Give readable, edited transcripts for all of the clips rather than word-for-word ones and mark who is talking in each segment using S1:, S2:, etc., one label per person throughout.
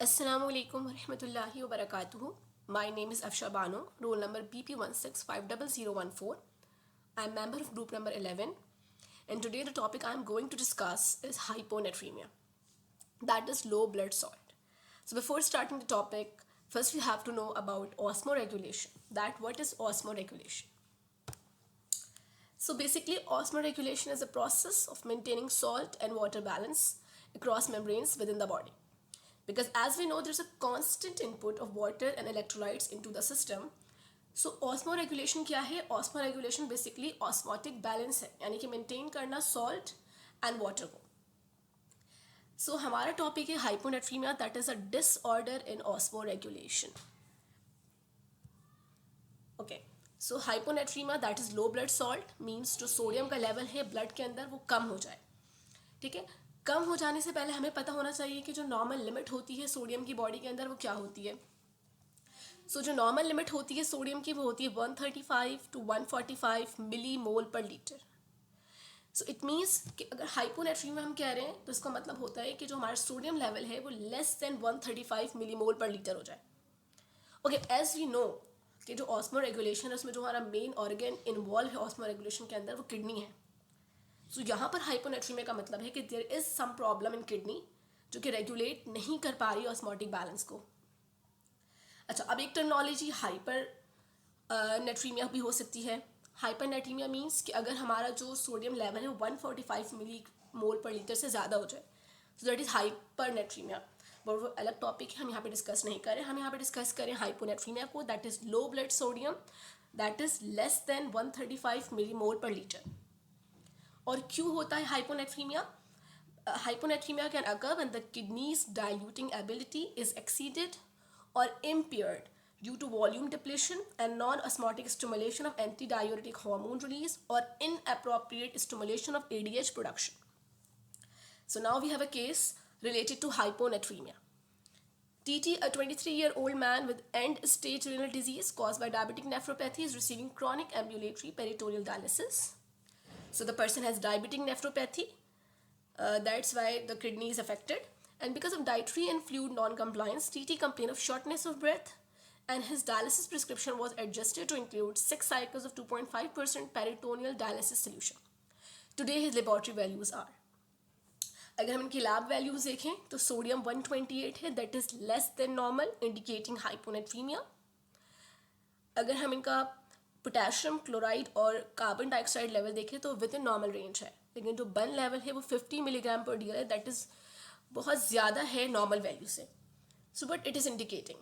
S1: Assalamu alaikum warahmatullahi wabarakatuh. My name is Afsha Bano, roll number BP1650014. I am member of group number 11, and today the topic I am going to discuss is hyponatremia, that is low blood salt. So before starting the topic, first we have to know about osmoregulation. That what is osmoregulation? So basically, osmoregulation is a process of maintaining salt and water balance across membranes within the body. Because as we know, there's a constant input of water and electrolytes into the system. So osmoregulation क्या है? Osmoregulation basically osmotic balance है, यानी कि maintain करना salt and water को. So हमारा topic है hyponatremia, that is a disorder in osmoregulation. Okay. So hyponatremia, that is low blood salt, means जो सोडियम का लेवल है ब्लड के अंदर वो कम हो जाए. ठीक है, कम हो जाने से पहले हमें पता होना चाहिए कि जो नॉर्मल लिमिट होती है सोडियम की बॉडी के अंदर वो क्या होती है. सो जो नॉर्मल लिमिट होती है सोडियम की वो होती है 135 to 145 milli mole per litre. So it means कि अगर हाइपोनेट्रीमिया हम कह रहे हैं तो इसका मतलब होता है कि जो हमारा सोडियम लेवल है वो लेस देन 135 मिली मोल पर लीटर हो जाए. ओके, एज वी नो कि जो ऑस्मो रेगुलेशन है उसमें जो हमारा मेन ऑर्गन इन्वॉल्व है ऑस्मो रेगुलेशन के अंदर वो किडनी है. सो यहाँ पर हाइपोनेट्रीमिया का मतलब है कि there is some problem in kidney जो कि रेगुलेट नहीं कर पा रही ऑस्मोटिक बैलेंस को. अच्छा, अब एक टर्मिनोलॉजी हाइपर नेट्रीमिया भी हो सकती है. हाइपर नेट्रीमिया मीन्स कि अगर हमारा जो सोडियम लेवल है वो 145 मिली मोल पर लीटर से ज़्यादा हो जाए, so that is hypernatremia. But वो अलग टॉपिक है, हम यहाँ पे डिस्कस नहीं करें. हम यहाँ पे डिस्कस करें हाइपोनेट्रीमिया को, that is low blood sodium that is less than 135 milli mole per litre. और क्यों होता है hyponatraemia? Hyponatremia can occur when the kidney's diluting ability is exceeded or impaired due to volume depletion and non-osmotic stimulation of antidiuretic hormone release or inappropriate stimulation of ADH production. So now we have a case related to hyponatremia. TT, a 23-year-old man with end-stage renal disease caused by diabetic nephropathy, is receiving chronic ambulatory peritoneal dialysis. So the person has diabetic nephropathy. That's why the kidney is affected. And because of dietary and fluid non-compliance, TT complained of shortness of breath, and his dialysis prescription was adjusted to include 6 cycles of 2.5% peritoneal dialysis solution. Today his laboratory values are, अगर हम इनकी lab values देखें तो sodium 128 है, that is less than normal, indicating hyponatraemia. अगर हम इनका potassium chloride और कार्बन डाइऑक्साइड लेवल देखें तो विद इन नॉर्मल रेंज है, लेकिन जो बर्न लेवल है वो 50 मिलीग्राम पर डीएल है, दैट इज़ बहुत ज़्यादा है नॉर्मल वैल्यू से. So but it is indicating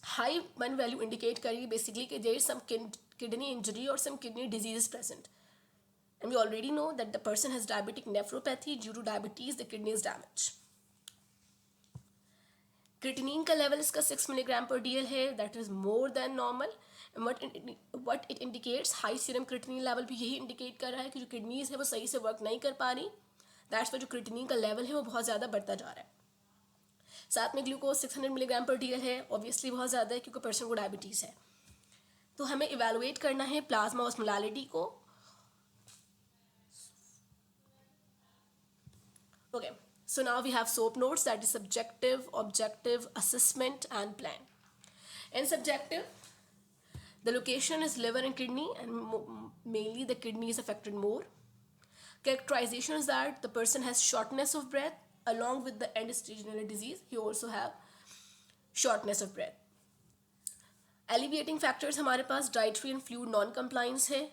S1: high burn value indicate करेगी बेसिकली कि there is some kidney injury और some kidney disease is present. And we already know that the person has diabetic nephropathy, due to diabetes the kidney is damage. Creatinine का level इसका 6 milligram per DL है, that is more than normal. What it indicates, high serum creatinine level भी यही indicate कर रहा है कि जो किडनीज है वो सही से वर्क नहीं कर पा रही. दैट्स पर जो क्रिटिनिन का लेवल है वो बहुत ज़्यादा बढ़ता जा रहा है. साथ में ग्लूकोज 600 मिलीग्राम पर डीएल है, ऑब्वियसली बहुत ज़्यादा है क्योंकि पर्सन को डायबिटीज़ है. तो हमें इवेलुएट करना है प्लाज्मा ऑस्मोलैरिटी को. Okay, so now we have SOAP notes, that is subjective, objective, assessment and plan. In subjective, the location is liver and kidney, and mainly the kidney is affected more. Characterization is that the person has shortness of breath along with the end-stage renal disease. He also have shortness of breath. Alleviating factors हमारे पास dietary and fluid non-compliance है,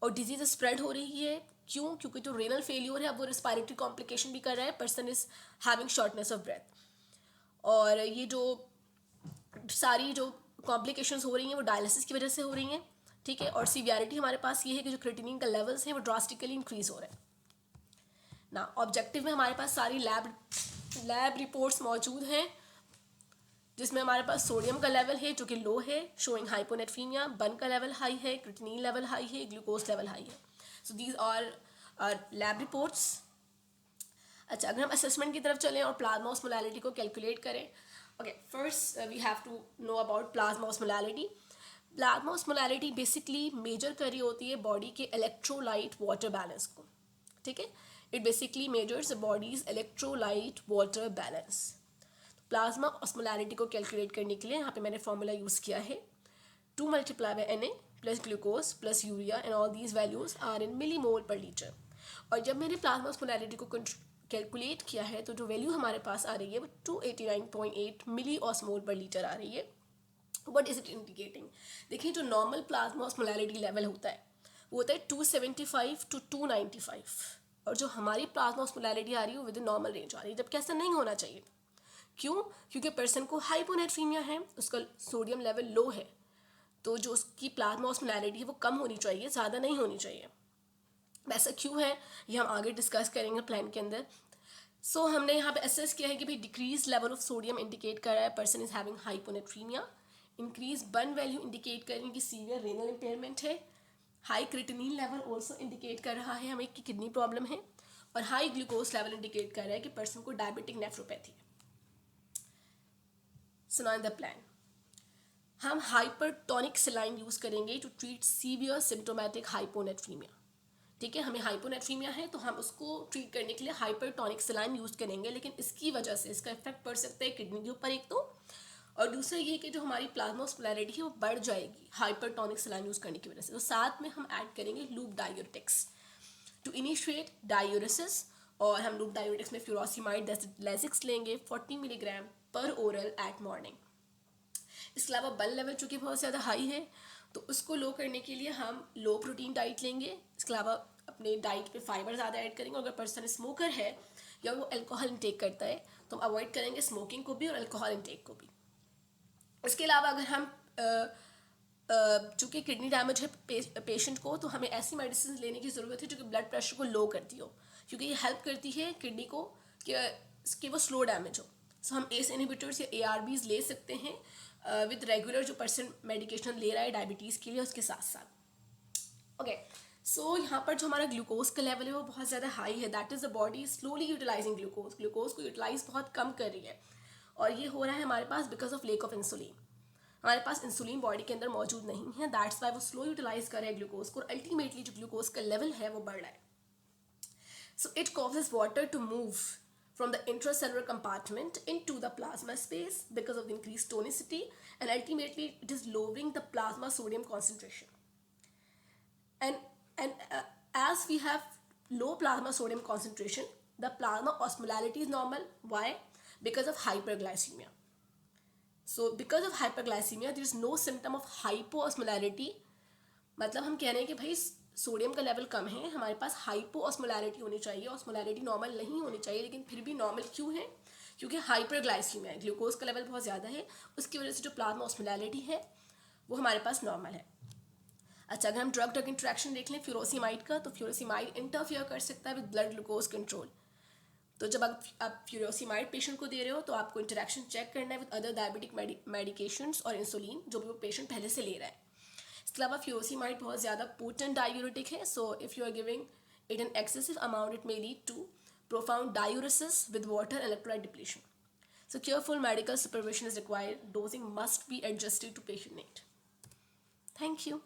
S1: और disease spread हो रही है. क्यों? क्योंकि जो renal failure है अब वो रिस्पायरेटरी कॉम्प्लिकेशन भी कर रहा है, person is having shortness of breath. और ये जो सारी जो कॉम्प्लिकेशंस हो रही हैं वो डायलिसिस की वजह से हो रही हैं. ठीक है, और सीवियरिटी हमारे पास ये है कि जो क्रिटिनिन का लेवल्स हैं वो ड्रास्टिकली इंक्रीज हो रहे हैं ना. ऑब्जेक्टिव में हमारे पास सारी लैब रिपोर्ट्स मौजूद हैं जिसमें हमारे पास सोडियम का लेवल है जो कि लो है, शोइंग हाइपोनेट्रीमिया. बर्न का लेवल हाई है, क्रिटिनिन लेवल हाई है, ग्लूकोज लेवल हाई है. So these are lab reports. अच्छा, अगर हम असेसमेंट की तरफ चलें और प्लाज्मा ऑस्मोलैरिटी को कैलकुलेट करें. Okay, first we have to know about plasma osmolarity. Plasma osmolarity basically measure कर रही होती है बॉडी के इलेक्ट्रोलाइट वाटर बैलेंस को. ठीक है, it basically measures the bodies electrolyte water balance. Plasma osmolarity को कैलकुलेट करने के लिए यहाँ पे मैंने फॉर्मूला यूज़ किया है 2 multiply by Na plus glucose plus urea and all these values are in millimole per litre. और जब मैंने प्लाज्मा ऑस्मोलैरिटी को कैलकुलेट किया है तो जो वैल्यू हमारे पास आ रही है वो 289.8 मिली ऑस्मोल पर लीटर आ रही है। What is it indicating? देखिए जो नॉर्मल प्लाज्मा ऑस्मोलैरिटी लेवल होता है वो होता है 275 to 295, और जो हमारी प्लाज्मा ऑस्मोलैरिटी आ रही है वो विद इन नॉर्मल रेंज आ रही है, जबकि ऐसा नहीं होना चाहिए। क्यों? क्योंकि पर्सन को हाइपोनेट्रीमिया है, उसका सोडियम लेवल लो है, तो जो उसकी प्लाज्मा ऑस्मोलैरिटी है वो कम होनी चाहिए, ज़्यादा नहीं होनी चाहिए। ऐसा क्यों है ये हम आगे डिस्कस करेंगे प्लान के अंदर। सो हमने यहाँ पे असेस किया है कि भाई decrease level of sodium indicate कर रहा है person is having hyponatraemia, increase burn value indicate कर रही है कि सीवियर रेनल इम्पेयरमेंट है, high creatinine level also indicate कर रहा है हमें कि किडनी प्रॉब्लम है, और हाई ग्लूकोज लेवल इंडिकेट कर रहा है कि पर्सन को डायबिटिक नेफ्रोपैथी है। सुनाए द प्लान। हम हाइपरटोनिक सलाइन यूज़ करेंगे to treat severe symptomatic hyponatremia. ठीक है, हमें हाइपोनेट्रीमिया है तो हम उसको ट्रीट करने के लिए हाइपरटोनिक सलाइन यूज़ करेंगे, लेकिन इसकी वजह से इसका इफेक्ट पड़ सकता है किडनी के ऊपर एक तो, और दूसरा ये कि जो हमारी प्लाज्मा ऑस्मोलैरिटी है वो बढ़ जाएगी हाइपरटोनिक सलाइन यूज़ करने की वजह से। तो साथ में हम ऐड करेंगे loop diuretics to initiate diuresis, और हम लूप डायूरेटिक्स में फ्यूरोसिमाइड लेसिक्स लेंगे 40 मिलीग्राम पर ओरल एट मॉर्निंग। इसके अलावा बल लेवल चूँकि बहुत ज़्यादा हाई है तो उसको लो करने के लिए हम लो प्रोटीन डाइट लेंगे। इसके अलावा अपने डाइट पे फाइबर ज़्यादा ऐड करेंगे। अगर पर्सन स्मोकर है या वो अल्कोहल इंटेक करता है तो हम अवॉइड करेंगे स्मोकिंग को भी और अल्कोहल इंटेक को भी। इसके अलावा अगर हम चूँकि किडनी डैमेज है पेशेंट को, तो हमें ऐसी मेडिसिन लेने की ज़रूरत है जो कि ब्लड प्रेशर को लो करती हो, क्योंकि ये हेल्प करती है किडनी को कि वो स्लो डैमेज हो। सो हम एस इनहिबिटर्स या ARBs ले सकते हैं विद रेगुलर जो पर्सन मेडिकेशन ले रहा है डायबिटीज़ के लिए उसके साथ साथ। ओके, सो यहाँ पर जो हमारा ग्लूकोज का लेवल है वो बहुत ज़्यादा हाई है, that is the body slowly utilising glucose को यूटिलाइज बहुत कम कर रही है, और ये हो रहा है हमारे पास because of lack of insulin. हमारे पास इंसुलिन बॉडी के अंदर मौजूद नहीं है, दैट्स वाई वो स्लो यूटिलाइज कर रहे हैं ग्लूकोज को, और अल्टीमेटली जो ग्लूकोज का लेवल है वो बढ़ रहा है। So it causes water to move from the intracellular compartment into the plasma space because of the increased tonicity, and ultimately it is lowering the plasma sodium concentration. And as we have low plasma sodium concentration, the plasma osmolality is normal. Why? Because of hyperglycemia. So because of hyperglycemia there is no symptom of hypoosmolarity. मतलब हम कह रहे हैं कि भाई sodium का level कम है, हमारे पास हाइपो ऑस्मोलैरिटी होनी चाहिए, ऑस्मोलैरिटी नॉर्मल नहीं होनी चाहिए, लेकिन फिर भी नॉर्मल क्यों है? क्योंकि हाइपरग्लाइसीमिया है, ग्लूकोज का लेवल बहुत ज़्यादा है, उसकी वजह से जो प्लाज्मा ऑस्मोलैरिटी है वो हमारे पास नॉर्मल है। अच्छा, अगर हम ड्रग ड्रग इंट्रैक्शन देख लें फ्यूरोसिमाइड का, तो फ्यूरोसिमाइड इंटरफियर कर सकता है विद ब्लड ग्लूकोज कंट्रोल। तो जब आप फ्यूरोसिमाइड पेशेंट को दे रहे हो तो आपको इंटरेक्शन चेक करना है विद अदर डायबिटिक मेडिकेशंस और इंसुलिन जो भी वो पेशेंट पहले से ले रहा है। इसके अलावा फ्यूरोसिमाइड बहुत ज़्यादा पोटेंट डायूरेटिक है, so if you are giving it an excessive amount it may lead to profound diuresis with water and electrolyte depletion. So careful medical supervision is required. Dosing must be adjusted to patient need. Thank you.